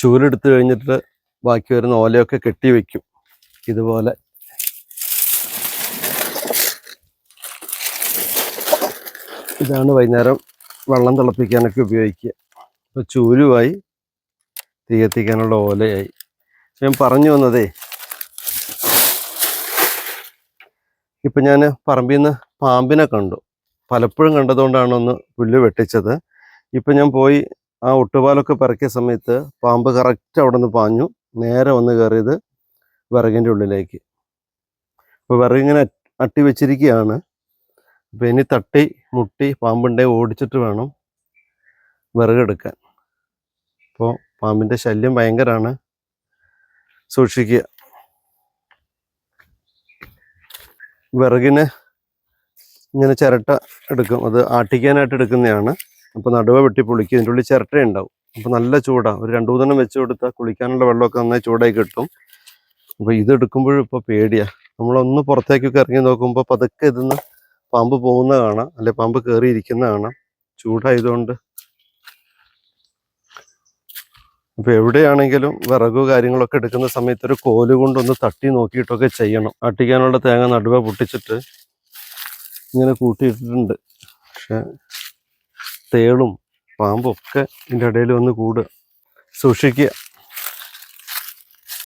ചൂലെടുത്ത് കഴിഞ്ഞിട്ട് ബാക്കി വരുന്ന ഓലയൊക്കെ കെട്ടി വയ്ക്കും. ഇതുപോലെ ഇതാണ് വൈകുന്നേരം വെള്ളം തിളപ്പിക്കാനൊക്കെ ഉപയോഗിക്കുക. അപ്പോൾ ചൂലുമായി തീ കത്തിക്കാനുള്ള ഓലയായി. ഞാൻ പറഞ്ഞു വന്നതേ, ഇപ്പം ഞാൻ പറമ്പിൽ നിന്ന് പാമ്പിനെ കണ്ടു. പലപ്പോഴും കണ്ടതുകൊണ്ടാണ് ഒന്ന് പുല്ല് വെട്ടിച്ചത്. ഇപ്പം ഞാൻ പോയി ആ ഒട്ടുപാലൊക്കെ പറക്കിയ സമയത്ത് പാമ്പ് കറക്റ്റ് അവിടെ നിന്ന് പാഞ്ഞു നേരെ വന്ന് കയറിയത് വിറകിൻ്റെ ഉള്ളിലേക്ക്. അപ്പോൾ വിറകിങ്ങനെ അട്ടി വെച്ചിരിക്കുകയാണ്. അപ്പോൾ ഇനി തട്ടി മുട്ടി പാമ്പുണ്ടെ ഓടിച്ചിട്ട് വേണം വിറകെടുക്കാൻ. അപ്പോൾ പാമ്പിൻ്റെ ശല്യം ഭയങ്കരമാണ്, സൂക്ഷിക്കുക. വിറകിന് ഇങ്ങനെ ചിരട്ട എടുക്കും, അത് ആട്ടിക്കാനായിട്ട് എടുക്കുന്നതാണ്. അപ്പോൾ നടുവ വെട്ടി പൊളിക്കും, ഇതിൻ്റെ ഉള്ളിൽ ചിരട്ട ഉണ്ടാവും. അപ്പോൾ നല്ല ചൂടാണ്. ഒരു 2-3 വെച്ച് കൊടുത്താൽ കുളിക്കാനുള്ള വെള്ളമൊക്കെ നന്നായി ചൂടായി കിട്ടും. അപ്പോൾ ഇതെടുക്കുമ്പോഴും ഇപ്പോൾ പേടിയാണ്. നമ്മളൊന്ന് പുറത്തേക്കൊക്കെ ഇറങ്ങി നോക്കുമ്പോൾ പതുക്കെ ഇതിന്ന് പാമ്പ് പോകുന്ന കാണാം, അല്ലെ പാമ്പ് കയറിയിരിക്കുന്ന കാണാം, ചൂടായതുകൊണ്ട്. അപ്പോൾ എവിടെയാണെങ്കിലും വിറകു കാര്യങ്ങളൊക്കെ എടുക്കുന്ന സമയത്ത് ഒരു കോല് കൊണ്ടൊന്ന് തട്ടി നോക്കിയിട്ടൊക്കെ ചെയ്യണം. ആട്ടിക്കാനുള്ള തേങ്ങ നടുവ പൊട്ടിച്ചിട്ട് ഇങ്ങനെ കൂട്ടിയിട്ടിട്ടുണ്ട്. പക്ഷെ തേളും പാമ്പും ഒക്കെ ഇതിൻ്റെ ഇടയിൽ വന്ന് കൂടുക, സൂക്ഷിക്കുക.